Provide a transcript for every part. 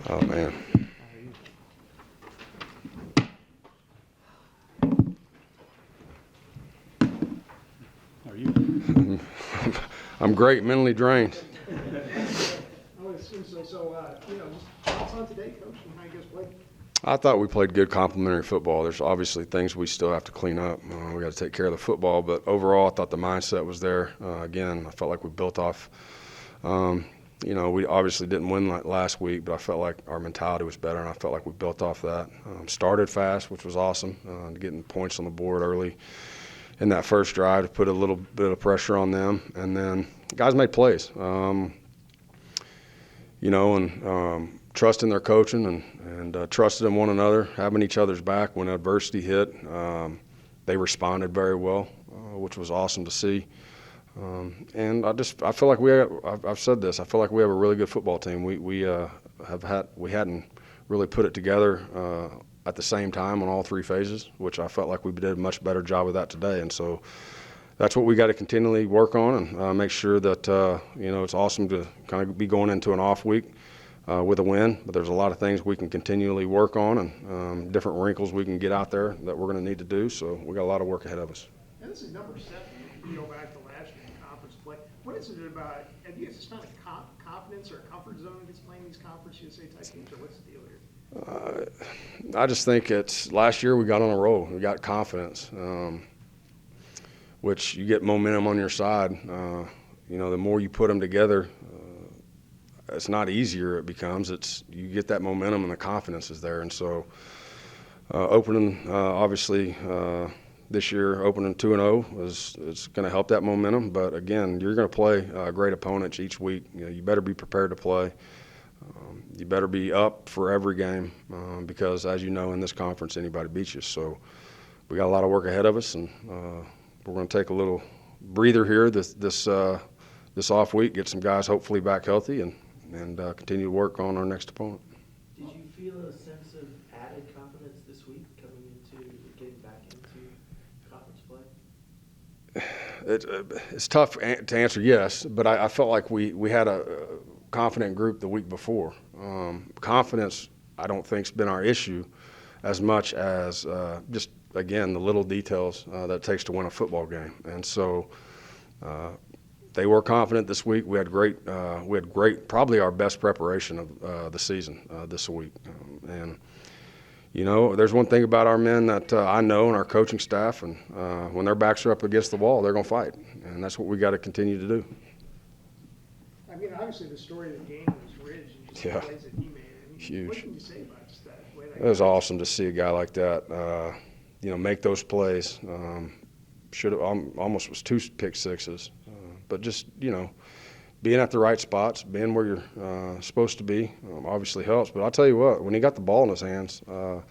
Oh, man. How are you? I'm great, mentally drained. I would assume so. So, just thoughts on today, Coach, and how you guys played? I thought we played good complementary football. There's obviously things we still have to clean up. We got to take care of the football, but overall, I thought the mindset was there. Again, I felt like we built off. We obviously didn't win like last week, but I felt like our mentality was better, and I felt like we built off that. Started fast, which was awesome, getting points on the board early in that first drive to put a little bit of pressure on them, and then guys made plays. Trusting their coaching and trusted in one another, having each other's back when adversity hit. They responded very well, which was awesome to see. And I feel like I've said this, I feel like we have a really good football team. We hadn't really put it together at the same time on all three phases, which I felt like we did a much better job of that today. And so that's what we got to continually work on and make sure that, it's awesome to kind of be going into an off week with a win, but there's a lot of things we can continually work on and different wrinkles we can get out there that we're going to need to do. So we got a lot of work ahead of us. And this is number 7. You go back to last year in conference play. What is it about? Have you guys just found a confidence or a comfort zone against playing these Conference USA type teams, or what's the deal here? I just think it's last year we got on a roll. We got confidence, which you get momentum on your side. The more you put them together, it's not easier it becomes. You get that momentum and the confidence is there. And so opening, obviously, this year, opening 2-0 is going to help that momentum. But, again, you're going to play great opponents each week. You better be prepared to play. You better be up for every game because, as you know, in this conference, anybody beats you. So we got a lot of work ahead of us, and we're going to take a little breather here this off week, get some guys hopefully back healthy, and continue to work on our next opponent. Did you feel a sense of added confidence this week coming into getting back into conference play? It's tough to answer yes, but I felt like we had a confident group the week before. Confidence, I don't think, has been our issue as much as just, again, the little details that it takes to win a football game. And so they were confident this week. We had great, probably our best preparation of the season this week. There's one thing about our men that I know and our coaching staff, and when their backs are up against the wall, they're going to fight, and that's what we got to continue to do. I mean, obviously the story of the game was Ridge and just the plays that he made. Huge. What can you say about just that way? It was awesome to see a guy like that, make those plays. Should have almost was 2 pick sixes. But just, being at the right spots, being where you're supposed to be, obviously helps. But I'll tell you what, when he got the ball in his hands, I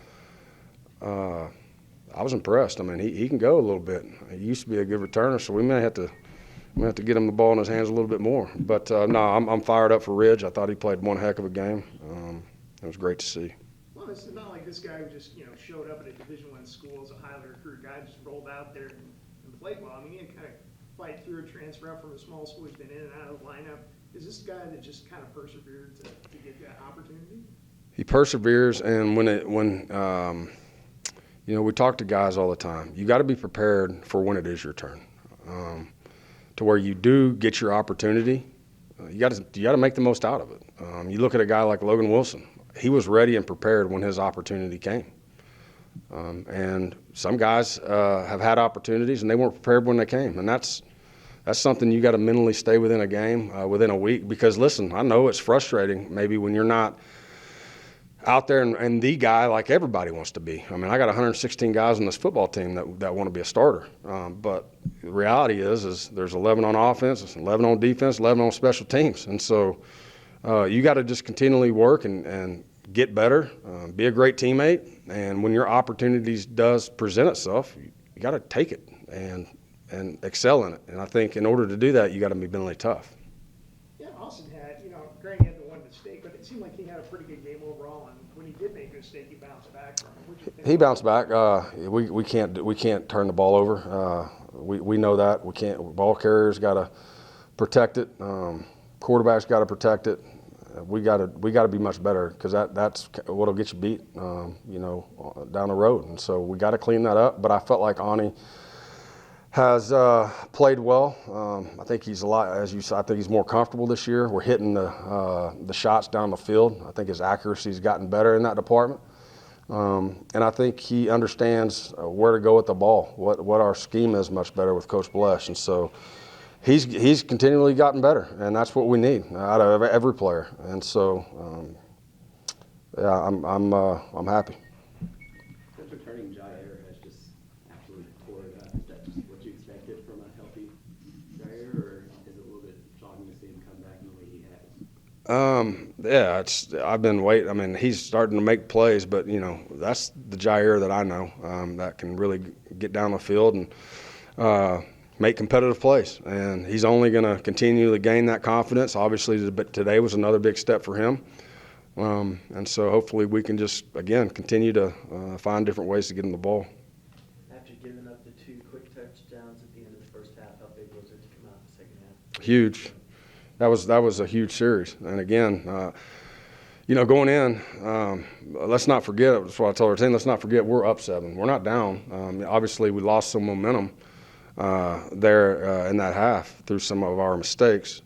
was impressed. I mean, he can go a little bit. He used to be a good returner, so we may have to get him the ball in his hands a little bit more. But, no, I'm fired up for Ridge. I thought he played one heck of a game. It was great to see. Well, it's not like this guy who just, showed up at a Division I school as a highly recruited guy, just rolled out there and played well. I mean, he had kind of fight through a transfer out from a small school. He's been in and out of the lineup. Is this guy that just kind of persevered to get that opportunity? He perseveres, and we talk to guys all the time. You got to be prepared for when it is your turn, to where you do get your opportunity. You got to make the most out of it. You look at a guy like Logan Wilson. He was ready and prepared when his opportunity came. And some guys have had opportunities and they weren't prepared when they came, and that's something you got to mentally stay within a game, within a week. Because listen, I know it's frustrating maybe when you're not out there and the guy like everybody wants to be. I mean, I got 116 guys on this football team that want to be a starter. But the reality is there's 11 on offense, 11 on defense, 11 on special teams, and so you got to just continually work and get better, be a great teammate, and when your opportunities does present itself, you got to take it and excel in it. And I think in order to do that, you got to be mentally tough. Yeah, Austin had, granted he had the one mistake, but it seemed like he had a pretty good game overall. And when he did make a mistake, he bounced back from it. He bounced back. We can't turn the ball over. We know that. We can't. Ball carriers got to protect it. Quarterback's got to protect it. we got to be much better, because that's what'll get you beat, down the road. And so we got to clean that up. But I felt like Ani has played well. I think he's a lot, as you said, I think he's more comfortable this year. We're hitting the shots down the field. I think his accuracy's gotten better in that department. And I think he understands where to go with the ball, what our scheme is much better with Coach Blesh. And so he's continually gotten better, and that's what we need out of every player. And so, I'm happy. Since returning, Jair has just absolutely tore it up. Is that just what you expected from a healthy Jair, or is it a little bit shocking to see him come back in the way he has? I've been waiting. I mean, he's starting to make plays, but that's the Jair that I know, that can really get down the field and make competitive plays. And he's only going to continue to gain that confidence. Obviously, but today was another big step for him. And so hopefully we can just, again, continue to find different ways to get him the ball. After giving up the 2 quick touchdowns at the end of the first half, how big was it to come out in the second half? Huge. That was a huge series. And again, going in, let's not forget, that's what I told our team, let's not forget we're up 7. We're not down. Obviously, we lost some momentum there in that half through some of our mistakes.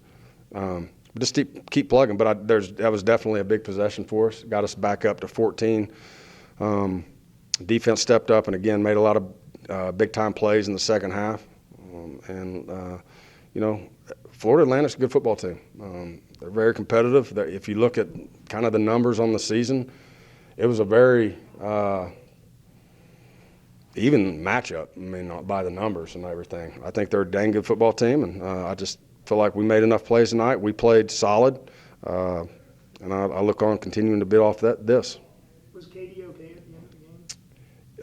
Just keep plugging. But that was definitely a big possession for us. Got us back up to 14. Defense stepped up and, again, made a lot of big-time plays in the second half. Florida Atlantic's a good football team. They're very competitive. If you look at kind of the numbers on the season, it was a very even matchup, by the numbers and everything. I think they're a dang good football team, and I just feel like we made enough plays tonight. We played solid, and I look on continuing to build off this. Was Katie okay at the end of the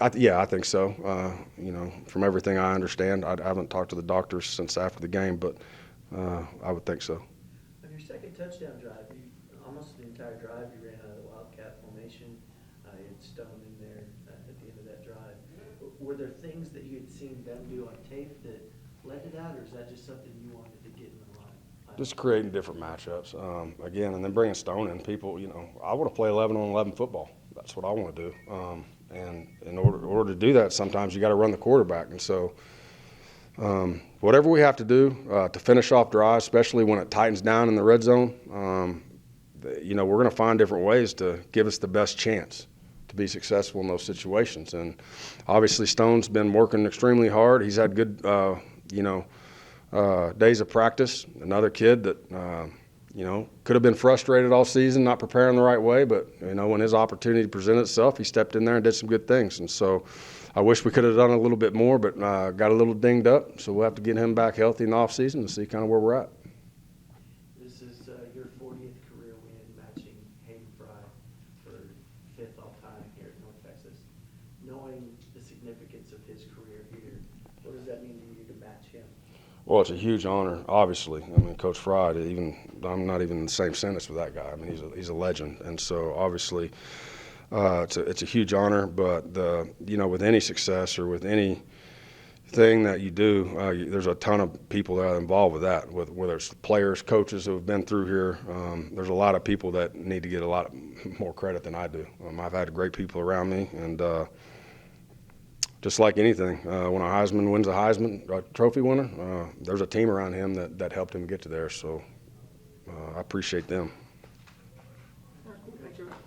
game? Yeah, I think so. From everything I understand, I haven't talked to the doctors since after the game, but I would think so. On your second touchdown drive, almost the entire drive, you ran out of the Wildcat formation. You had Stone in there at the end of that drive. Were there things that you had seen them do on tape that led to that, or is that just something you wanted to get in the line? Just creating different matchups, again, and then bringing Stone in. People, I want to play 11-on-11 football. That's what I want to do. And in order to do that, sometimes you got to run the quarterback. And so whatever we have to do to finish off drives, especially when it tightens down in the red zone, we're going to find different ways to give us the best chance to be successful in those situations. And obviously Stone's been working extremely hard. He's had good, days of practice. Another kid that, could have been frustrated all season, not preparing the right way, but, when his opportunity presented itself, he stepped in there and did some good things. And so I wish we could have done a little bit more, but got a little dinged up. So we'll have to get him back healthy in the offseason and see kind of where we're at. This is your 40th career win, matching Hayden Fry for 5th all-time here at North Texas. Knowing the significance of his career here, what does that mean to you to match him? Well, it's a huge honor, obviously. Coach Fry, I'm not even in the same sentence with that guy. He's a legend. And so obviously it's a huge honor, but with any success or with anything that you do, there's a ton of people that are involved with that, whether it's players, coaches who have been through here. There's a lot of people that need to get a lot more credit than I do. I've had great people around me, and just like anything, when a Heisman wins a Heisman Trophy winner, there's a team around him that helped him get to there. So I appreciate them.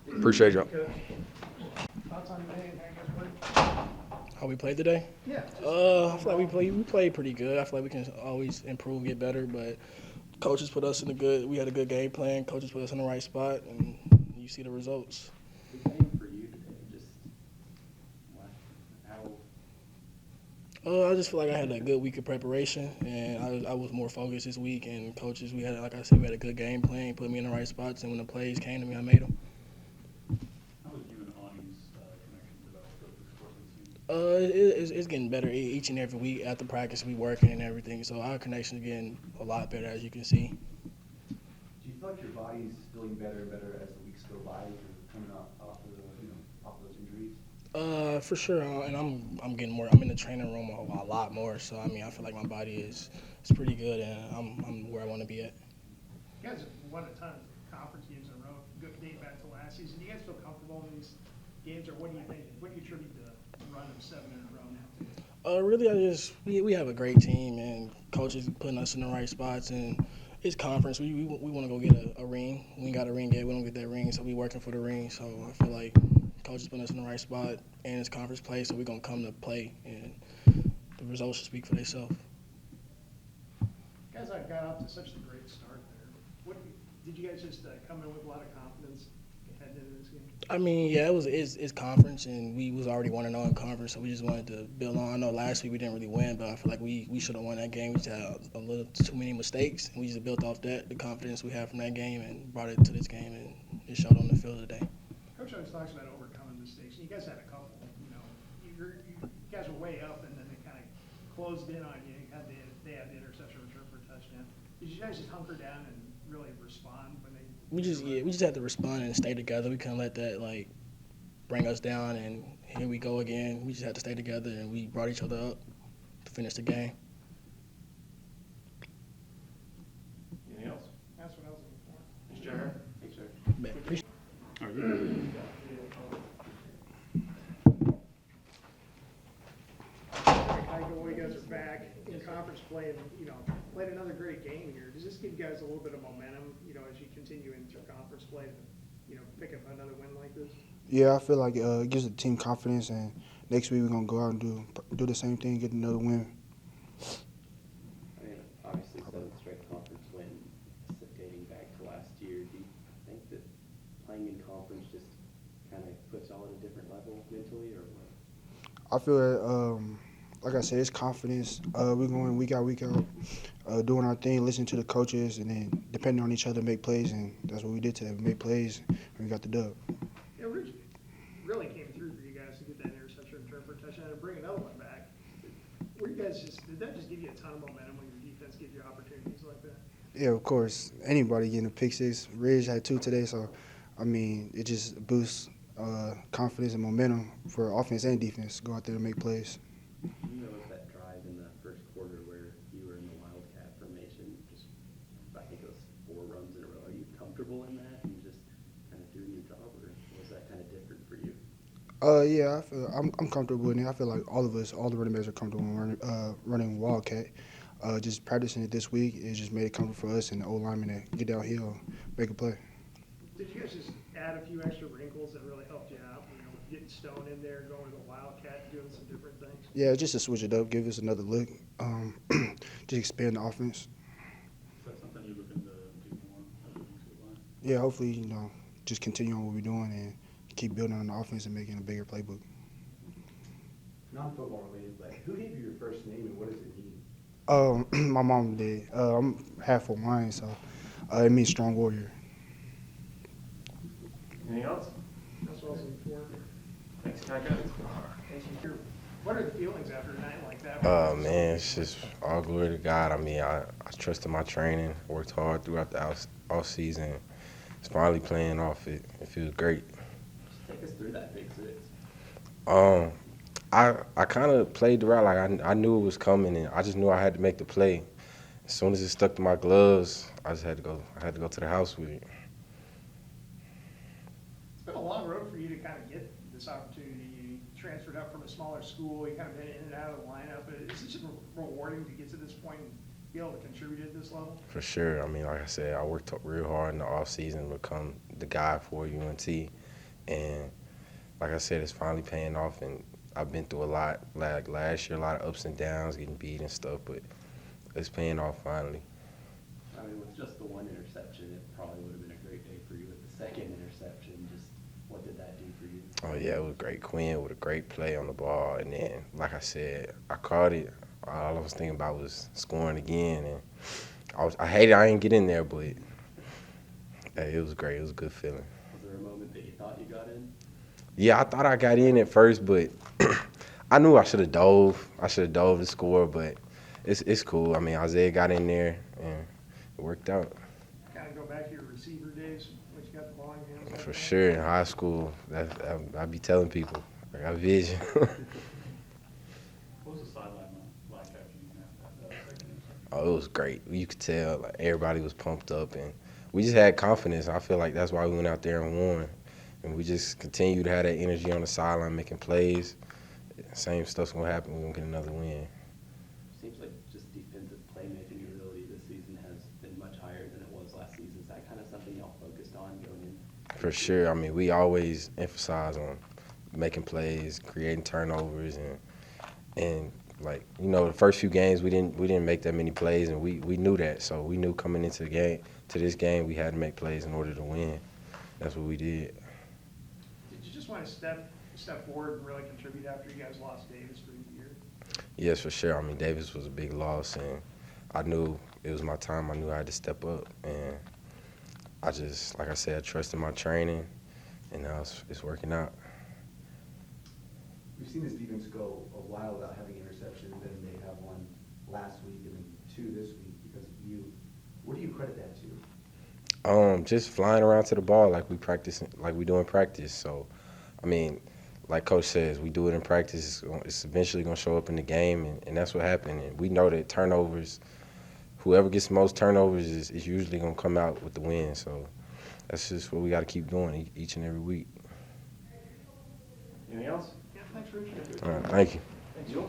Appreciate you. Thoughts on today and how you guys played? How we played today? Yeah. I feel like we played pretty good. I feel like we can always improve, get better, but coaches put us we had a good game plan. Coaches put us in the right spot, and you see the results. The game for you today, just how? I just feel like I had a good week of preparation, and I was more focused this week. And coaches, like I said, we had a good game plan, put me in the right spots, and when the plays came to me, I made them. How was you and Ani's connection developed over the course of the season? It's getting better each and every week. After practice, we working and everything, so our connection is getting a lot better, as you can see. Do you feel like your body's feeling better and better as the weeks go by, as you're coming off of those injuries? For sure, and I'm getting more. I'm in the training room a lot more, so I feel like my body is pretty good, and I'm where I want to be at. You guys have won a ton of conference games in a row, dating back to last season. Do you guys feel comfortable in these games, or what do you think? What do you attribute the run of 7 in a row now to? Really, we have a great team and coaches putting us in the right spots, and it's conference. We want to go get a ring. We ain't got a ring yet. We don't get that ring, so we working for the ring. So I feel like coaches putting us in the right spot, and it's conference play, so we're gonna come to play, and the results should speak for themselves. Guys, I got off to such a great start there. What did you guys just come in with a lot of confidence heading into this game? I mean, yeah, it's conference, and we was already 1-0 in conference, so we just wanted to build on. I know last week we didn't really win, but I feel like we should have won that game. We just had a little too many mistakes, and we just built off that, the confidence we had from that game, and brought it to this game, and it showed on the field today. Coach always talks about overcoming mistakes. You guys had a couple. You guys were way up, and then they kind of closed in on you. They had the interception return for a touchdown. Did you guys just hunker down and really respond when they? We just had to respond and stay together. We couldn't let that bring us down, and here we go again. We just had to stay together, and we brought each other up to finish the game. Anything else? That's what I was looking for. Thanks, Jared. Thanks, sir. Man, appreciate All right. You guys are back in conference play and, played another great game here. Does this give you guys a little bit of momentum, as you continue into conference play to, pick up another win like this? Yeah, I feel like it gives the team confidence, and next week we're gonna go out and do the same thing, get another win. I mean, obviously, 7th straight conference win dating back to last year. Do you think that playing in conference just kind of puts y'all at a different level mentally, or what? I feel that, like I said, it's confidence. We're going week out, doing our thing, listening to the coaches, and then depending on each other, make plays, and that's what we did today. We made plays, and we got the dub. Yeah, Rich really came through for you guys to get that interception return for a touchdown and bring another one back. Did that just give you a ton of momentum when your defense gives you opportunities like that? Yeah, of course. Anybody getting a pick six. Ridge had 2 today, so, I mean, it just boosts confidence and momentum for offense and defense. Go out there and make plays. You know, that drive in the first quarter where you were in the Wildcat formation, just, I think it was 4 runs in a row. Are you comfortable in that and just kind of doing your job, or was that kind of different for you? Yeah, I'm comfortable in it. I feel like all the running backs are comfortable running Wildcat. Just practicing it this week, it just made it comfortable for us and the old linemen to get downhill, make a play. Did you guys just add a few extra wrinkles that really helped you out? Getting Stone in there, going to the Wildcat, doing some different things? Yeah, just to switch it up, give us another look, just expand the offense. Is that something you're looking to do more as we move to the line? Yeah, hopefully, just continue on what we're doing and keep building on the offense and making a bigger playbook. Non-football related, but who gave you your first name and what does it mean? My mom did. I'm half Hawaiian, so it means strong warrior. Anything else? That's what I was looking for. Thanks, Kaka. What are the feelings after a night like that? Man, it's just all glory to God. I mean, I trusted my training, worked hard throughout the off season. It's finally playing off. It feels great. Just take us through that big 6. I kind of played the route like I knew it was coming, and I just knew I had to make the play. As soon as it stuck to my gloves, I just had to go. I had to go to the house with it. It's been a long road for you to kind of get this opportunity. You transferred up from a smaller school. You kind of been in and out of the lineup. But is it just rewarding to get to this point and be able to contribute at this level? For sure. I mean, like I said, I worked real hard in the off season to become the guy for UNT, and like I said, it's finally paying off. And I've been through a lot, like last year, a lot of ups and downs, getting beat and stuff, but it's paying off finally. I mean, with just the 1 interception, it probably would have been a great day for you. With the 2nd interception, just what did that do for you? Oh, yeah, it was great. Quinn with a great play on the ball. And then, like I said, I caught it. All I was thinking about was scoring again. And I hated I didn't get in there, but hey, it was great. It was a good feeling. Was there a moment that you thought you got in? Yeah, I thought I got in at first, but I knew I should have dove. I should have dove to score, but it's cool. I mean, Isaiah got in there, and it worked out. Kind of go back to your receiver days when you got the ball in your hands. For sure, in high school, I be telling people, I got vision. What was the sideline like after you snapped that second interception? Oh, it was great. You could tell like everybody was pumped up, and we just had confidence. I feel like that's why we went out there and won. And we just continue to have that energy on the sideline making plays. Same stuff's going to happen. We're going to get another win. Seems like just defensive playmaking ability this season has been much higher than it was last season. Is that kind of something y'all focused on going in? For sure. I mean, we always emphasize on making plays, creating turnovers, and like, you know, the first few games we didn't make that many plays, and we knew that. So we knew coming into this game we had to make plays in order to win. That's what we did. Did you just want to step forward and really contribute after you guys lost Davis for the year? Yes, for sure. I mean, Davis was a big loss, and I knew it was my time. I knew I had to step up, and I just, like I said, I trusted my training, and now it's working out. We've seen this defense go a while without having interception, and then they have one last week and then 2 this week because of you. What do you credit that to? Just flying around to the ball like we do in practice. So, I mean, like Coach says, we do it in practice. It's eventually going to show up in the game, and that's what happened. And we know that turnovers, whoever gets the most turnovers is usually going to come out with the win. So that's just what we got to keep doing each and every week. Anything else? Yeah, thanks, Rich. All right, thank you. Thanks, Joel.